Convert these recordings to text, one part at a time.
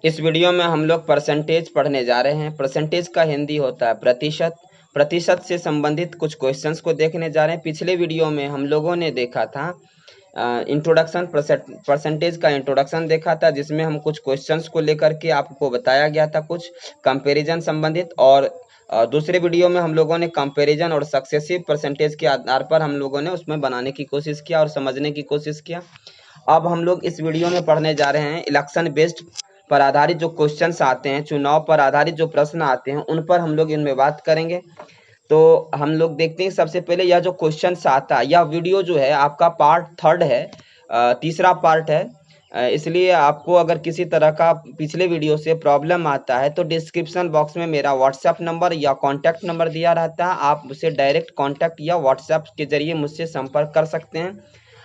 इस वीडियो में हम लोग परसेंटेज पढ़ने जा रहे हैं। परसेंटेज का हिंदी होता है प्रतिशत। प्रतिशत से संबंधित कुछ क्वेश्चंस को देखने जा रहे हैं। पिछले वीडियो में हम लोगों ने देखा था इंट्रोडक्शन, परसेंटेज का इंट्रोडक्शन देखा था, जिसमें हम कुछ क्वेश्चंस को लेकर के आपको बताया गया था कुछ कंपैरिजन संबंधित। और दूसरे वीडियो में हम लोगों ने कंपैरिजन और सक्सेसिव परसेंटेज के आधार पर हम लोगों ने उसमें बनाने की कोशिश किया और समझने की कोशिश किया। अब हम लोग इस वीडियो में पढ़ने जा रहे हैं इलेक्शन बेस्ड पर आधारित जो क्वेश्चंस आते हैं, चुनाव पर आधारित जो प्रश्न आते हैं, उन पर हम लोग इनमें बात करेंगे। तो हम लोग देखते हैं सबसे पहले यह जो क्वेश्चंस आता है, यह वीडियो जो है आपका पार्ट 3 है, तीसरा पार्ट है। इसलिए आपको अगर किसी तरह का पिछले वीडियो से प्रॉब्लम आता है तो डिस्क्रिप्शन बॉक्स में मेरा व्हाट्सएप नंबर या कॉन्टैक्ट नंबर दिया रहता है। आप मुझसे डायरेक्ट कॉन्टैक्ट या व्हाट्सएप के जरिए मुझसे संपर्क कर सकते हैं।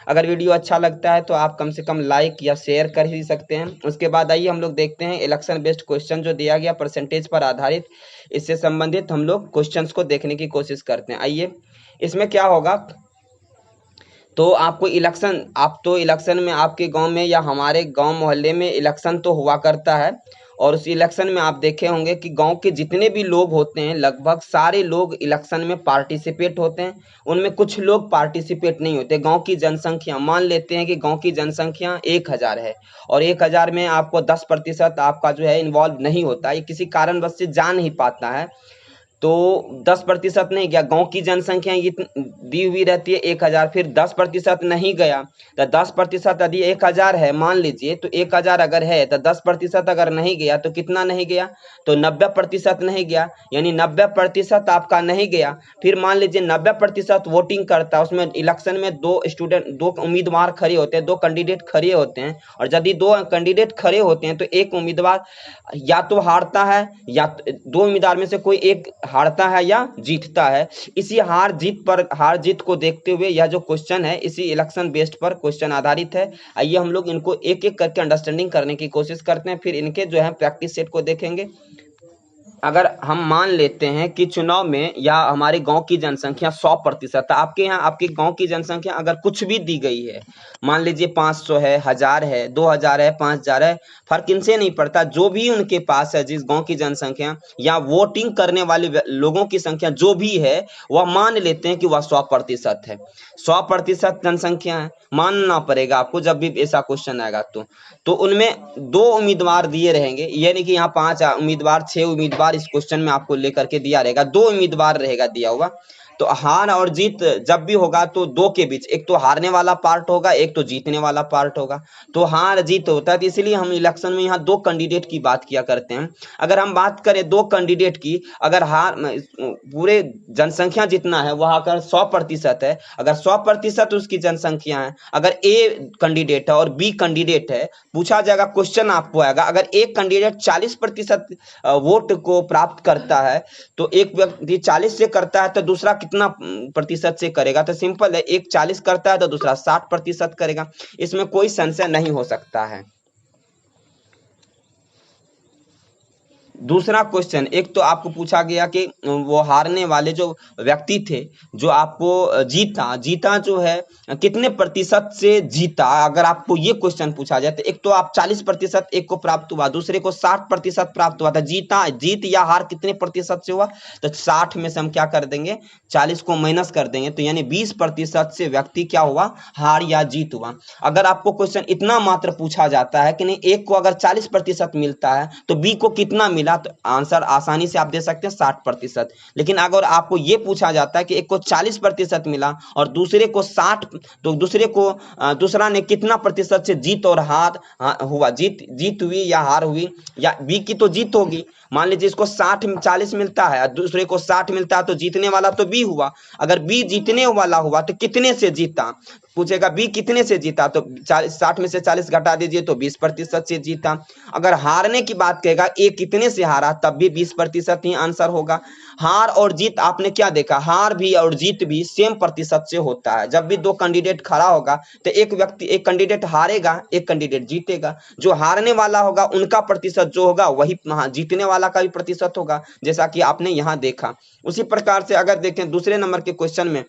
अगर वीडियो अच्छा लगता है तो आप कम से कम लाइक या शेयर कर ही सकते हैं। उसके बाद आइए हम लोग देखते हैं इलेक्शन बेस्ड क्वेश्चन जो दिया गया परसेंटेज पर आधारित, इससे संबंधित हम लोग क्वेश्चंस को देखने की कोशिश करते हैं। आइए, इसमें क्या होगा, तो आपको इलेक्शन, आप तो इलेक्शन में आपके गांव में या हमारे गांव मोहल्ले में इलेक्शन तो हुआ करता है। और उस इलेक्शन में आप देखे होंगे कि गांव के जितने भी लोग होते हैं लगभग सारे लोग इलेक्शन में पार्टिसिपेट होते हैं। उनमें कुछ लोग पार्टिसिपेट नहीं होते। गांव की जनसंख्या, मान लेते हैं कि गांव की जनसंख्या 1000 है और 1000 में आपको 10% आपका जो है इन्वॉल्व नहीं होता, ये किसी कारणवश से जा नहीं पाता है, तो 10% नहीं गया। गांव की जनसंख्या दी हुई रहती है 1000, फिर 10% नहीं गया तो 10% यदि 1000 है मान लीजिए, तो 1000 अगर है तो 10% अगर नहीं गया तो कितना नहीं गया, तो 90% नहीं गया, यानी 90% आपका नहीं गया। फिर मान लीजिए 90% वोटिंग करता है, उसमें इलेक्शन में दो उम्मीदवार खड़े होते हैं, दो कैंडिडेट खड़े होते हैं, और यदि दो कैंडिडेट खड़े होते हैं तो एक उम्मीदवार या तो हारता है या दो उम्मीदवार में से कोई एक हारता है या जीतता है। इसी हार जीत को देखते हुए यह जो क्वेश्चन है इसी इलेक्शन बेस्ड पर क्वेश्चन आधारित है। आइए हम लोग इनको एक एक करके अंडरस्टैंडिंग करने की कोशिश करते हैं, फिर इनके जो है प्रैक्टिस सेट को देखेंगे। अगर हम मान लेते हैं कि चुनाव में या हमारे गांव की जनसंख्या 100% है, आपके यहाँ आपके गांव की जनसंख्या अगर कुछ भी दी गई है, मान लीजिए 500 है, 1000 है, 2000 है, 5000 है, फर्क इनसे नहीं पड़ता, जो भी उनके पास है जिस गांव की जनसंख्या या वोटिंग करने वाले लोगों की संख्या जो भी है, वह मान लेते हैं कि वह 100% है। 100% जनसंख्या है, मानना पड़ेगा आपको जब भी ऐसा क्वेश्चन आएगा तो उनमें दो उम्मीदवार दिए रहेंगे, यानी कि यहाँ 5 उम्मीदवार, 6 उम्मीदवार इस क्वेश्चन में आपको लेकर के दिया रहेगा, 2 उम्मीदवार रहेगा दिया हुआ। तो हार और जीत जब भी होगा तो दो के बीच एक तो हारने वाला पार्ट होगा, एक तो जीतने वाला पार्ट होगा। तो हार जीत होता है, तो इसलिए हम इलेक्शन में यहाँ दो कैंडिडेट की बात किया करते हैं। अगर हम बात करें दो कैंडिडेट की, अगर पूरे जनसंख्या जितना है वह अगर 100% है, अगर 100% उसकी जनसंख्या है, अगर ए कैंडिडेट है और बी कैंडिडेट है, पूछा जाएगा, क्वेश्चन आपको आएगा, अगर एक कैंडिडेट 40% वोट को प्राप्त करता है तो एक व्यक्ति 40 से करता है तो दूसरा कितना प्रतिशत से करेगा, तो सिंपल है, एक 40 करता है तो दूसरा 60% करेगा। इसमें कोई संशय नहीं हो सकता है। दूसरा क्वेश्चन, एक तो आपको पूछा गया कि वो हारने वाले जो व्यक्ति थे, जो आपको जीता जो है कितने प्रतिशत से जीता। अगर आपको ये क्वेश्चन पूछा जाए तो एक तो आप 40% एक को प्राप्त हुआ, दूसरे को 60% प्राप्त हुआ था। जीत या हार कितने प्रतिशत से हुआ, तो 60 में से हम क्या कर देंगे, 40 को माइनस कर देंगे, तो यानी 20% से व्यक्ति क्या हुआ, हार या जीत हुआ। अगर आपको क्वेश्चन इतना मात्र पूछा जाता है कि नहीं, एक को अगर 40% मिलता है तो बी को कितना मिला, तो आंसर आसानी से आप दे सकते हैं 60%। लेकिन अगर आपको यह पूछा जाता है कि एक को 40% मिला और दूसरे को 60, तो दूसरा ने कितना प्रतिशत से जीत और हार हुआ, जीत हुई या हार हुई, या बी की तो जीत होगी। मान लीजिए इसको 40 मिलता है और दूसरे को 60 मिलता है, तो जीतने वाला तो बी हुआ। अगर बी जीतने वाला हुआ तो कितने से जीता, पूछेगा बी कितने से जीता, तो 60 में से 40 घटा दीजिए तो 20% से जीता। अगर हारने की बात कहेगा, ए कितने से हारा, तब भी 20% ही आंसर होगा। हार और जीत आपने क्या देखा, हार भी और जीत भी सेम प्रतिशत से होता है। जब भी दो कैंडिडेट खड़ा होगा तो एक कैंडिडेट हारेगा, एक कैंडिडेट जीतेगा। जो हारने वाला होगा उनका प्रतिशत जो होगा वही जीतने वाला का भी प्रतिशत होगा, जैसा कि आपने यहाँ देखा। उसी प्रकार से अगर देखें दूसरे नंबर के क्वेश्चन में,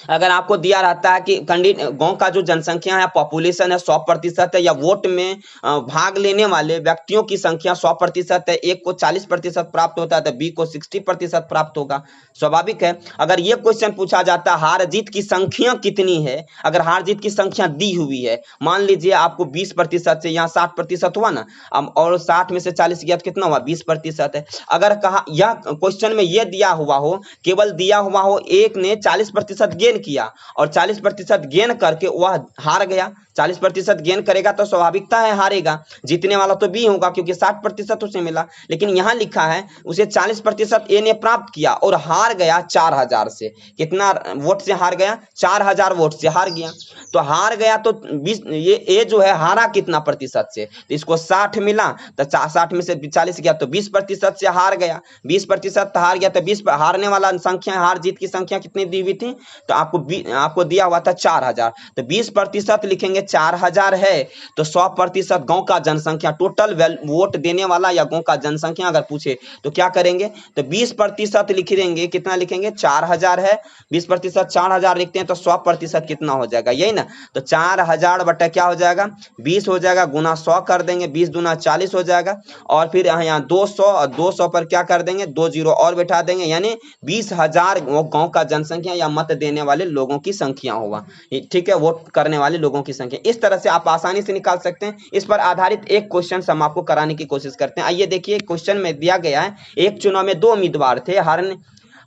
अगर आपको दिया रहता है कि गांव का जो जनसंख्या है, पॉपुलेशन है 100% है, या वोट में भाग लेने वाले व्यक्तियों की संख्या 100% है, एक को 40% प्राप्त होता है तो बी को 60% प्राप्त होगा। स्वाभाविक है। अगर ये क्वेश्चन पूछा जाता है हार जीत की संख्या कितनी है, अगर हार जीत की संख्या दी हुई है, मान लीजिए आपको 20% से यहाँ 60% हुआ ना, अब और 60 में से 40 गया तो कितना हुआ, 20% है। अगर कहा यह क्वेश्चन में यह दिया हुआ हो, केवल दिया हुआ हो एक ने 40% गेन किया और 40% गेन करके वह हार गया, 40% गेन करेगा तो स्वाभाविकता है हारेगा, जीतने वाला तो बी होगा क्योंकि 60% उसे मिला। लेकिन यहां लिखा है उसे 40% ए ने प्राप्त किया और हार गया 4000 से। कितना वोट से हार गया, 4000 वोट से हार गया। तो हार गया तो 20, ये ए जो है हारा कितना प्रतिशत से, तो इसको 60 मिला तो 60 में से 40 गया तो 20% से हार गया, 20% हार गया तो 20 हारने वाला संख्या, हार जीत की संख्या कितनी दी हुई थी, तो आपको दिया हुआ था 4000, तो 20% लिखेंगे 4000 है तो 100% गांव का जनसंख्या, टोटल वोट देने वाला या गांव का जनसंख्या अगर पूछे तो क्या करेंगे, तो 20% लिख देंगे। कितना लिखेंगे, 4000 है, 20% 4000 लिखते हैं तो 100% कितना हो जाएगा, यही ना। तो 4000 बटा क्या हो जाएगा, 20 हो जाएगा, गुना 100 कर देंगे, 20 दूना 40 हो जाएगा, और फिर यहाँ 200 और 200 पर क्या कर देंगे, 2 जीरो और बैठा देंगे, यानी 20,000 गांव का जनसंख्या या मत देने वाले लोगों की संख्या होगा। ठीक है, वोट करने वाले लोगों की संख्या। इस तरह से आप आसानी से निकाल सकते हैं। इस पर आधारित एक क्वेश्चन हम आपको कराने की कोशिश करते हैं। आइए देखिए, क्वेश्चन में दिया गया है एक चुनाव में 2 उम्मीदवार थे,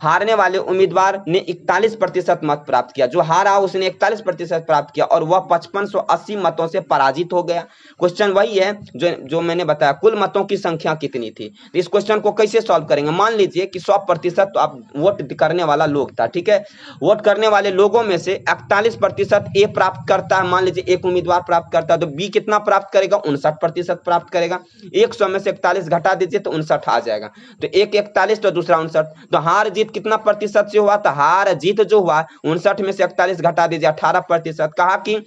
हारने वाले उम्मीदवार ने 41% मत प्राप्त किया, जो हारा उसने 41% प्राप्त किया और वह 5580 मतों से पराजित हो गया। क्वेश्चन वही है जो मैंने बताया, कुल मतों की संख्या कितनी थी। तो इस क्वेश्चन को कैसे सॉल्व करेंगे, मान लीजिए कि 100% तो आप वोट करने वाला लोग था, ठीक है, वोट करने वाले लोगों में से 41% ए प्राप्त करता है, मान लीजिए एक उम्मीदवार प्राप्त करता है, तो बी कितना प्राप्त करेगा, 59% प्राप्त करेगा। 100 में से 41 घटा दीजिए तो 59 आ जाएगा, तो एक 41 तो दूसरा 59, तो हार जीत कितना प्रतिशत से हुआ, तो हार जीत जो हुआ 59 में से 41 घटा दीजिए 18%। कहा कि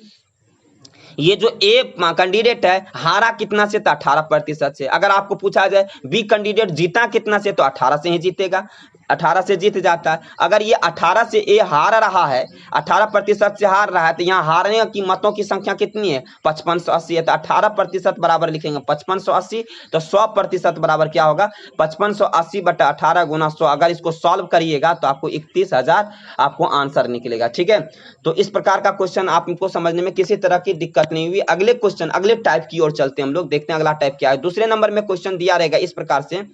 ये जो ए कैंडिडेट है हारा कितना से, तो 18% से। अगर आपको पूछा जाए बी कैंडिडेट जीता कितना से, तो 18 से ही जीतेगा, 18 से जीत जाता है। अगर ये 18 से ए हार रहा है, 18% से हार रहा है, तो यहाँ हारने की मतों की संख्या कितनी है, 5580 है, तो 18% बराबर लिखेंगे 5580, तो 100% बराबर क्या होगा, 5580 बटा 18 गुना 100। अगर इसको सॉल्व करिएगा तो आपको 31,000 आपको आंसर निकलेगा। ठीक है, तो इस प्रकार का क्वेश्चन आपको समझने में किसी तरह की दिक्कत नहीं हुई। अगले क्वेश्चन, अगले टाइप की ओर चलते हैं हम लोग, देखते हैं अगला टाइप क्या है। दूसरे नंबर में क्वेश्चन दिया रहेगा इस प्रकार से,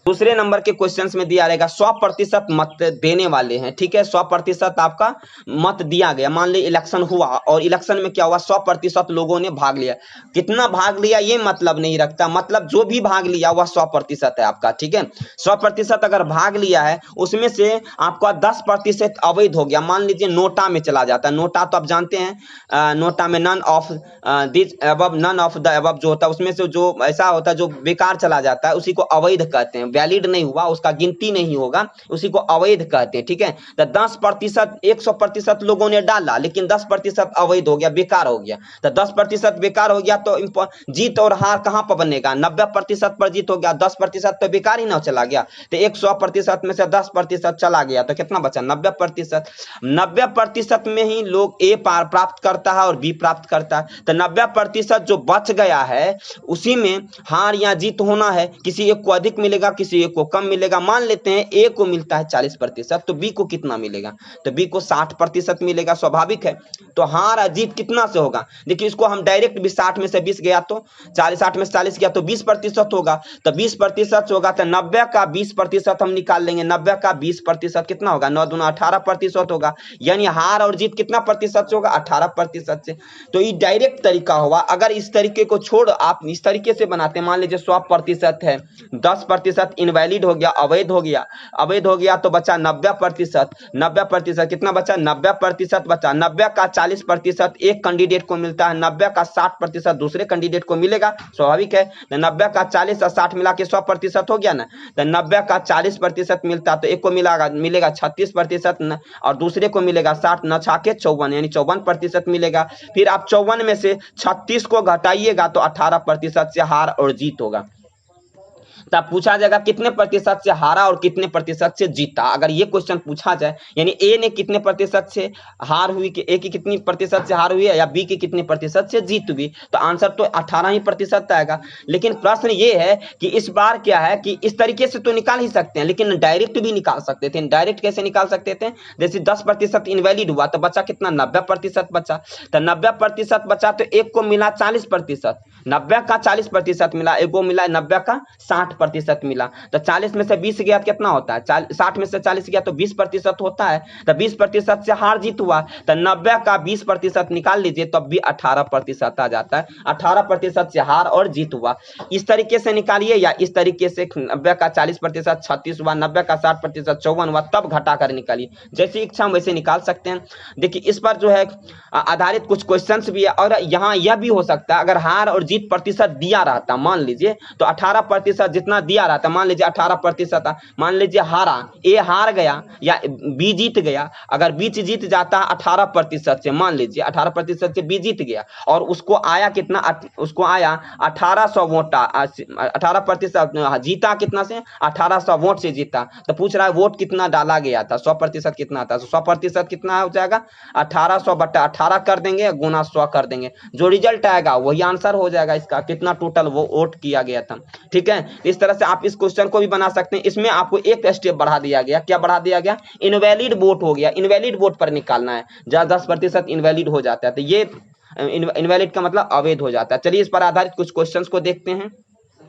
दूसरे नंबर के क्वेश्चंस में दिया रहेगा 100% मत देने वाले हैं, ठीक है, 100% आपका मत दिया गया। मान ली इलेक्शन हुआ और इलेक्शन में क्या हुआ, 100% लोगों ने भाग लिया। कितना भाग लिया ये मतलब नहीं रखता, मतलब जो भी भाग लिया वह 100% है आपका। ठीक है, 100% अगर भाग लिया है उसमें से आपका 10% अवैध हो गया। मान लीजिए नोटा में चला जाता है, नोटा तो आप जानते हैं, नोटा में none of this above, none of the above जो होता है उसमें से जो ऐसा होता है जो बेकार चला जाता है उसी को अवैध कहते हैं, वैलिड नहीं हुआ, उसका गिनती नहीं होगा, उसी को अवैध कहते हैं। ठीक है, तो 10%, 100% लोगों ने डाला लेकिन 10% अवैध हो गया, बेकार हो गया, तो 10% बेकार हो गया तो जीत और हार कहां पर बनेगा, 90% पर जीत हो गया, 10% तो बेकार ही ना चला गया, तो 100% में से 10% चला गया तो कितना बचा, 90%। 90% में ही लोग ए प्राप्त करता है और बी प्राप्त करता है, तो 90% जो बच गया है उसी में हार या जीत होना है, किसी एक को अधिक मिलेगा किसी एक को कम मिलेगा। मान लेते हैं ए को मिलता है 40%, तो बी को कितना मिलेगा, तो बी को 60% मिलेगा, स्वाभाविक है। तो हार जीत कितना से होगा, देखिए इसको हम डायरेक्ट भी 60 में से 20 गया तो 60 में से 40 गया तो 20% होगा, तो 20% होगा तो 90 का 20% हम निकाल लेंगे, 90 का 20% कितना होगा, 9 दूना 18% होगा, यानी हार और जीत कितना प्रतिशत से होगा, 18% से। तो ये डायरेक्ट तरीका होगा। अगर इस तरीके को छोड़ आप इस तरीके से बनाते, मान लीजिए 100% है, 10% इनवैलिड हो गया, अवैध हो गया, अवैध हो गया तो बचा 90%, 90% कितना बचा, 90% बचा, 90 का 40% एक कैंडिडेट को मिलता है, 90 का 60% दूसरे कैंडिडेट को मिलेगा, स्वाभाविक है। 90 का 40 और 60 मिला के 100% हो गया ना, तो 90 का 40% मिलता तो एक को मिलेगा 36% और दूसरे को मिलेगा 60 न छाके 54, यानी 54% मिलेगा। फिर आप 54 में से 36 को घटाइएगा तो 18% से हार और जीत होगा। तब पूछा जाएगा कितने प्रतिशत से हारा और कितने प्रतिशत से जीता। अगर ये क्वेश्चन पूछा जाए यानी ए ने कितने प्रतिशत से हार हुई, कि ए की कितनी प्रतिशत से हार हुई है या बी की कितनी प्रतिशत से जीत हुई, तो आंसर तो 18 ही प्रतिशत आएगा। लेकिन प्रश्न ये है कि इस बार क्या है कि इस तरीके से तो निकाल ही सकते हैं, लेकिन डायरेक्ट भी निकाल सकते थे। डायरेक्ट कैसे निकाल सकते थे, जैसे 10% इनवैलिड हुआ तो बचा कितना, 90% बचा। तो 90% बचा तो एक को मिला 40%, 90 का 40% मिला, एक को मिला 90 का 60% मिला। तो 40 में से 20 गया कितना होता है, 60 में से 40 गया तो 20% होता है। तो 20% से हार जीत हुआ, तो 90 का 20% निकाल लीजिए तब भी 18% आ जाता है। 18% से हार और जीत हुआ। इस तरीके से निकालिए या इस तरीके से 90 का 40% 36 हुआ, 90 का 60% 54 हुआ, तब घटा कर निकालिए। जैसी इच्छा हम वैसे निकाल सकते हैं। देखिए इस पर जो है आधारित कुछ क्वेश्चंस भी है, और यहाँ यह भी हो सकता है अगर हार और जीत प्रतिशत दिया रहता, मान लीजिए तो 18% जितना दिया रहता, मान लीजिए 18%, मान लीजिए हारा, ए हार गया या बी जीत गया। अगर बी जीत जाता 18% से, मान लीजिए 18% से बी जीत गया और उसको आया कितना, उसको आया 1800 वोट, 18% जीता कितना से, 1800 वोट से जीता। तो पूछ रहा है वोट कितना डाला गया था, 100% कितना था, 100% कितना हो जाएगा, 1800 बटा 18 कर देंगे गुना 100 कर देंगे, जो रिजल्ट आएगा वही आंसर हो जाएगा इसका, कितना टोटल वो वोट किया गया था। ठीक है, इस तरह से आप इस क्वेश्चन को भी बना सकते हैं। इसमें आपको एक स्टेप बढ़ा दिया गया, क्या बढ़ा दिया गया, इनवैलिड वोट हो गया, इनवैलिड वोट पर निकालना है। जहां 10% इनवैलिड हो जाता है तो ये इनवैलिड का मतलब अवैध हो जाता है। चलिए इस पर आधारित कुछ क्वेश्चंस को देखते हैं।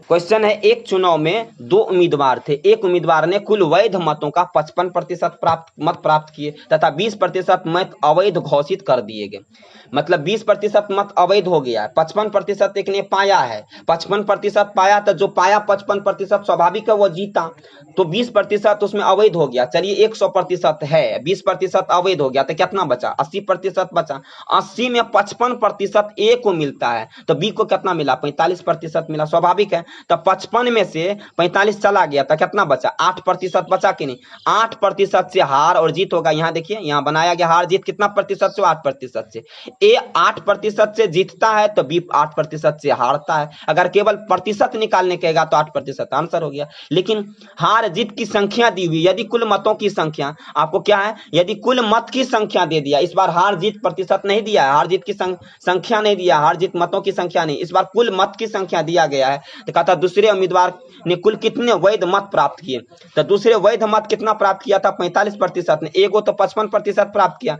क्वेश्चन है, एक चुनाव में 2 उम्मीदवार थे। एक उम्मीदवार ने कुल वैध मतों का 55% मत प्राप्त किए तथा 20% मत अवैध घोषित कर दिए गए। मतलब 20% मत अवैध हो गया है, 55% एक ने पाया है, 55% पाया, तो जो पाया 55% स्वाभाविक है वो जीता, तो 20% उसमें अवैध हो गया। चलिए 100% है, 20% अवैध हो गया तो कितना बचा, 80% बचा। 80 में 55% ए को मिलता है तो बी को कितना मिला, 45% मिला, स्वाभाविक है। तो 55 में से 45 चला गया तो कितना बचा, 8% बचा कि नहीं। 8% से हार और जीत होगा। यहाँ देखिए यहाँ बनाया गया हार जीत कितना प्रतिशत से, 8% से। ए 8% से जीतता है तो बी 8% से हारता है। अगर केवल प्रतिशत निकालने कहेगा तो 8% आंसर हो गया। लेकिन हार जीत की संख्या दी हुई, यदि कुल मतों की संख्या आपको क्या है, यदि कुल मत की संख्या दे दिया, इस बार हार जीत प्रतिशत नहीं दिया है, हार जीत की संख्या नहीं दिया, हार जीत मतों की संख्या नहीं, इस बार कुल मत की संख्या दिया गया है। तो कहता दूसरे उम्मीदवार ने कुल कितने वैध मत प्राप्त किए, तो दूसरे वैध मत कितना प्राप्त किया था, 45% ने, एगो तो 55% प्राप्त किया।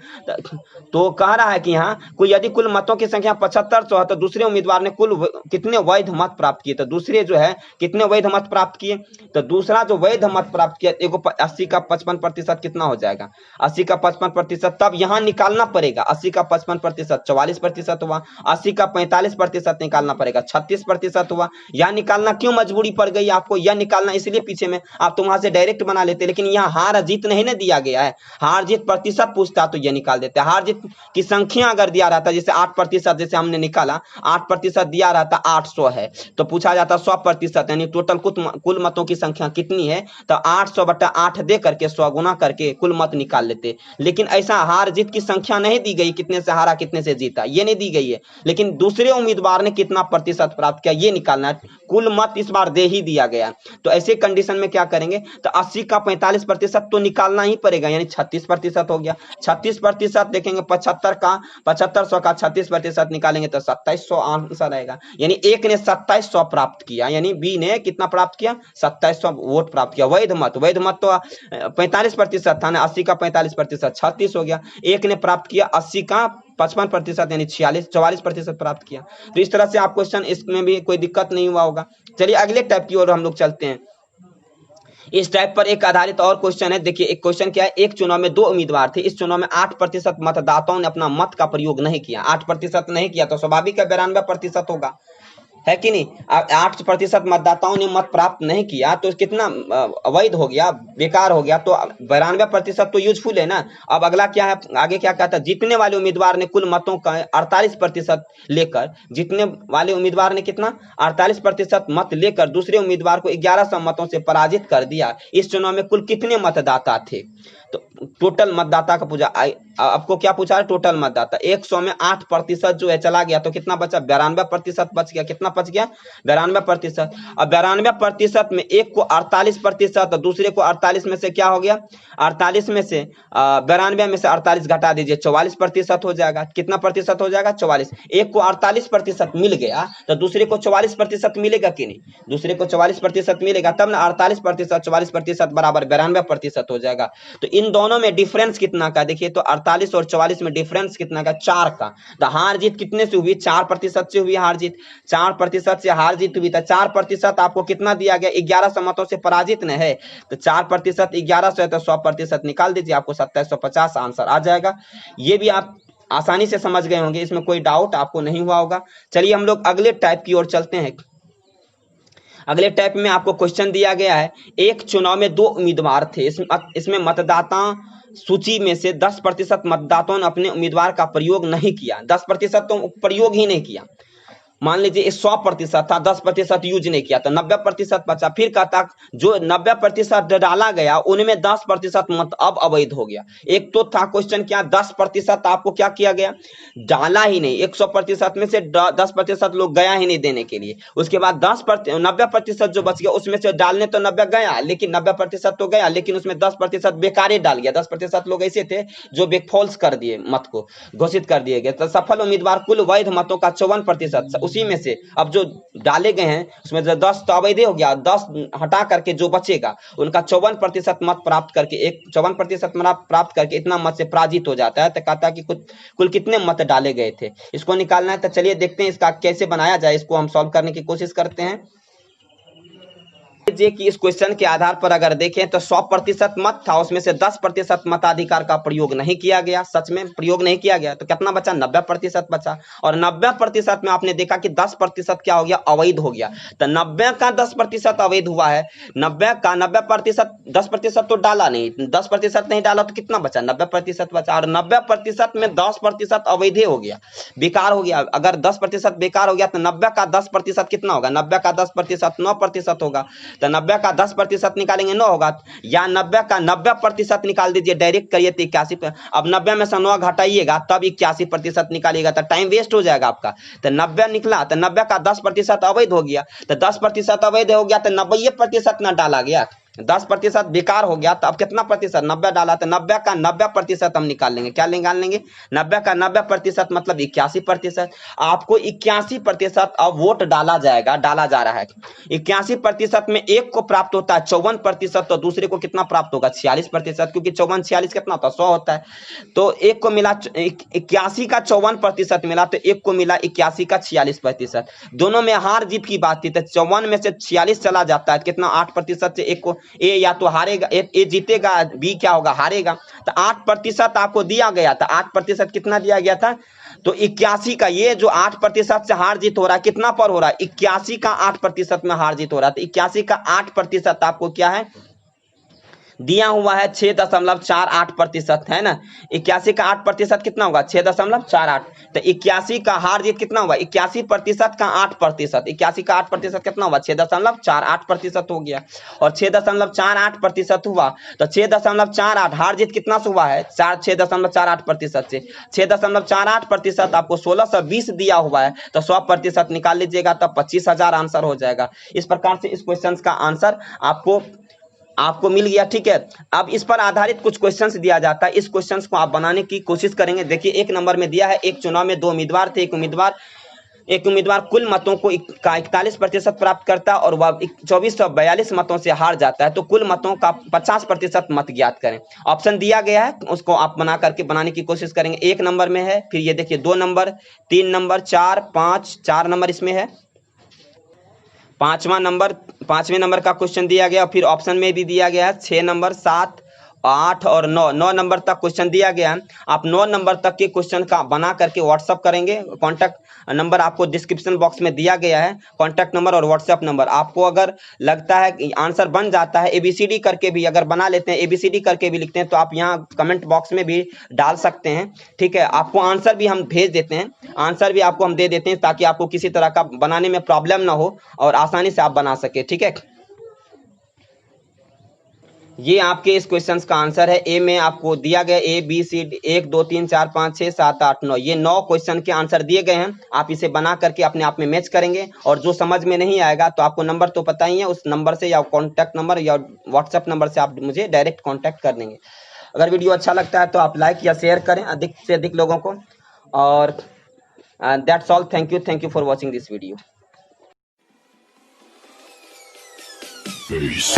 तो कह रहा है कि यहाँ कोई यदि कुल मतों की संख्या 7500 है तो दूसरे उम्मीदवार ने कुल कितने वैध मत प्राप्त किए, तो दूसरे जो है कितने वैध मत प्राप्त किए, तो दूसरा जो वैध मत प्राप्त किया, एगो 80 का 55% कितना हो जाएगा, 80 का 55%, तब यहाँ निकालना पड़ेगा 80 का 55% 44% हुआ, 80 का 45% निकालना पड़ेगा 36% हुआ। यह निकालना क्यों मजबूरी पड़ गई आपको, यह निकालना इसलिए पीछे में, आप तो वहां से डायरेक्ट बना लेते, लेकिन यहाँ हार जीत नहीं ना दिया गया है, हार जीत प्रतिशत पूछता तो यह निकाल देते। हार जीत की संख्या अगर दिया रहता, जैसे 8%, जैसे हमने निकाला 8% दिया रहता, 800 है तो पूछा जाता 100%, यानी टोटल कुल मतों की संख्या कितनी है, तो 800 बटा 8 दे करके 100 गुना करके कुल मत निकाल लेते। लेकिन ऐसा हार जीत की संख्या नहीं दी गई, कितने से हारा कितने से जीता ये नहीं दी गई है, लेकिन दूसरे उम्मीदवार ने कितना प्रतिशत प्राप्त किया ये निकालना है। कुल मत इस बार दे ही दिया गया, तो ऐसे कंडीशन में क्या करेंगे, तो 80 का 45% तो निकालना ही पड़ेगा, यानी 36% हो गया। 36% देखेंगे 7500 का 36% निकालेंगे तो 2700 आंसर आएगा, यानी एक ने 2700 प्राप्त किया, यानी बी ने कितना प्राप्त किया, 2700 वोट प्राप्त किया। वैध मत तो 45% था ना, 80 का 45% 36 हो गया। एक ने प्राप्त किया 80 का 55% यानी 44% प्राप्त किया। तो इस तरह से आप क्वेश्चन, इसमें भी कोई दिक्कत नहीं हुआ होगा। चलिए अगले टाइप की ओर हम लोग चलते हैं। इस टाइप पर एक आधारित और क्वेश्चन है। देखिए एक क्वेश्चन क्या है, एक चुनाव में 2 उम्मीदवार थे, इस चुनाव में 8% मतदाताओं ने अपना मत का प्रयोग नहीं किया। 8% नहीं किया तो स्वाभाविक है 92% होगा, है कि नहीं। 8% मतदाताओं ने मत प्राप्त नहीं किया तो कितना अवैध हो गया, बेकार हो गया, तो 92% तो यूजफुल है ना। अब अगला क्या है, आगे क्या कहता है, जीतने वाले उम्मीदवार ने कुल मतों का 48% लेकर, जीतने वाले उम्मीदवार ने कितना 48% मत लेकर दूसरे उम्मीदवार को 1100 मतों से पराजित कर दिया। इस चुनाव में कुल कितने मतदाता थे, तो टोटल मतदाता का पूछा, आपको क्या पूछा है, टोटल मतदाता 100 में 8% जो है चला गया तो कितना बचा, 92% बच गया। कितना बच गया, 92%। अब 92% में एक को 48% और दूसरे को 48 में से क्या हो गया, 48 में से 92 में से 48 घटा दीजिए, 44% हो जाएगा। कितना प्रतिशत हो जाएगा, 44। एक को 48% मिल गया तो दूसरे को 44% मिलेगा कि नहीं, दूसरे को 44% मिलेगा, तब ना 48% 44% बराबर 92% हो जाएगा। तो इन दोनों में डिफरेंस कितना का, देखिए तो 48 और 44 में डिफरेंस कितना का, 4 का। तो हार जीत कितने से हुई, 4% से हुई हार जीत, 4% से हार जीत हुई। तो 4% आपको कितना दिया गया, 1100 मतों से पराजित न है, तो 4% 1100 है तो 100% निकाल दीजिए, आपको 2750 आंसर आ जाएगा। ये भी आप आसानी से समझ गए होंगे, इसमें कोई डाउट आपको नहीं हुआ होगा। चलिए हम लोग अगले टाइप की ओर चलते हैं। अगले टाइप में आपको क्वेश्चन दिया गया है, एक चुनाव में 2 उम्मीदवार थे, इसमें मतदाता सूची में से 10% मतदाताओं ने अपने उम्मीदवार का प्रयोग नहीं किया, 10% तो प्रयोग ही नहीं किया। मान लीजिए 100% था, 10% यूज नहीं किया तो 90% बचा। फिर कहता जो 90% डाला गया उनमें 10% मत अब अवैध हो गया। एक तो था क्वेश्चन क्या, 10% आपको क्या किया गया, डाला ही नहीं, 100% में से 10% लोग गया ही नहीं देने के लिए। उसके बाद 90% जो बच गया उसमें से डालने तो 90 गया, लेकिन 90% तो गया, लेकिन उसमें 10% बेकार ही डाल गया। 10% लोग ऐसे थे जो फॉल्स कर दिए, मत को घोषित कर दिए गए। तो सफल उम्मीदवार कुल वैध मतों का 54%, उसी में से अब जो डाले गए हैं उसमें 10 तो अवैध हो गया, 10 हटा करके जो बचेगा उनका 54% मत प्राप्त करके 54% मत प्राप्त करके इतना मत से पराजित हो जाता है। तो कहता है कि कुल कितने मत डाले गए थे, इसको निकालना है। तो चलिए देखते हैं इसका कैसे बनाया जाए, इसको हम सॉल्व करने की कोशिश करते हैं। कि इस क्वेश्चन के आधार पर अगर देखें तो 100% मत था, उसमें से 10% मताधिकार का प्रयोग नहीं किया गया, सच में प्रयोग नहीं किया गया, तो कितना बचा, 90% बचा। और 90% में आपने देखा कि 10% क्या हो गया, अवैध हो गया। तो 90 का 10% अवैध हुआ है, 90 का 90%, 10% तो डाला नहीं, 10% नहीं डाला तो कितना बचा, 90% बचा। और 90% में 10% अवैध हो गया, बेकार हो गया। अगर 10% बेकार हो गया तो 90 का 10% कितना होगा, 90 का 10% 9% होगा। तो 90 का 10% निकालेंगे 9 होगा, या 90 का 90% निकाल दीजिए, डायरेक्ट करिए तो 81। अब 90 में से 9 घटाइएगा तब 81% निकालिएगा, तो टाइम वेस्ट हो जाएगा आपका। तो 90 निकला तो 90 का 10% अवैध हो गया, तो 10% अवैध हो गया तो 90% ना डाला गया, 10% बेकार हो गया। तो अब कितना प्रतिशत, 90 डाला, तो 90 का 90% हम निकाल लेंगे। क्या निकाल लेंगे, 90 का 90% मतलब 81%। आपको 81% अब वोट डाला जाएगा, डाला जा रहा है। 81% में एक को प्राप्त होता है 54%, तो दूसरे को कितना प्राप्त होगा, 46%, क्योंकि 54 46 कितना होता है, 100 होता है। तो एक को मिला 81 का 54% मिला, तो एक को मिला 81 का 46%। दोनों में हार जीत की बात थी, तो 54 में से 46 चला जाता है, कितना 8% से एक को ए या तो हारेगा, ए जीतेगा, बी क्या होगा, हारेगा। तो 8% आपको दिया गया था, 8% कितना दिया गया था, तो 81 का ये जो 8% से हार जीत हो रहा है, कितना पर हो रहा है, 81 का 8% में हार जीत हो रहा है। तो 81 का 8% आपको क्या है, दिया हुआ है 6.48% है ना। 81 का 8% कितना होगा, 6.48। तो 81 का हार जीत कितना होगा, 81% का 8%, 81 का 8% कितना होगा, 6.48% हो गया। और 6.48% हुआ, तो 6.48 हार जीत कितना से हुआ है, 6.48% से 6.48% आपको 1620 दिया हुआ है, तो 100% निकाल लीजिएगा, तब 25,000 आंसर हो जाएगा। इस प्रकार से इस क्वेश्चन का आंसर आपको मिल गया, ठीक है। अब इस पर आधारित कुछ क्वेश्चंस दिया जाता है, इस क्वेश्चंस को आप बनाने की कोशिश करेंगे। देखिए 1 नंबर में दिया है, एक चुनाव में 2 उम्मीदवार थे, एक उम्मीदवार कुल मतों को 41% प्राप्त करता है और वह 2442 मतों से हार जाता है, तो कुल मतों का 50% मत ज्ञात करें। ऑप्शन दिया गया है, उसको आप बनाने की कोशिश करेंगे। 1 नंबर में है, फिर ये देखिए 2 नंबर, 3 नंबर, 4, 5, 4 नंबर इसमें है, 5वें नंबर का क्वेश्चन दिया गया। फिर ऑप्शन में भी दिया गया है 6 नंबर, 7, 8 और 9 नंबर तक क्वेश्चन दिया गया है। आप 9 नंबर तक के क्वेश्चन का बना करके व्हाट्सअप करेंगे। कॉन्टैक्ट नंबर आपको डिस्क्रिप्शन बॉक्स में दिया गया है, कॉन्टैक्ट नंबर और व्हाट्सएप नंबर। आपको अगर लगता है कि आंसर बन जाता है, ABCD करके भी अगर बना लेते हैं, ABCD करके भी लिखते हैं, तो आप यहाँ कमेंट बॉक्स में भी डाल सकते हैं, ठीक है। आपको आंसर भी हम भेज देते हैं, आंसर भी आपको हम दे देते हैं, ताकि आपको किसी तरह का बनाने में प्रॉब्लम ना हो और आसानी से आप बना सके, ठीक है। ये आपके इस क्वेश्चन का आंसर है। ए में आपको दिया गया ए बी सी डी 1 2 3 4 5 6 7 8 9, ये 9 क्वेश्चन के आंसर दिए गए हैं। आप इसे बना करके अपने आप में मैच करेंगे, और जो समझ में नहीं आएगा तो आपको नंबर तो पता ही है, उस नंबर से या कॉन्टैक्ट नंबर या व्हाट्सएप नंबर से आप मुझे डायरेक्ट कॉन्टैक्ट कर देंगे। अगर वीडियो अच्छा लगता है तो आप लाइक या शेयर करें अधिक से अधिक लोगों को। और that's all, thank you for watching this video. Peace.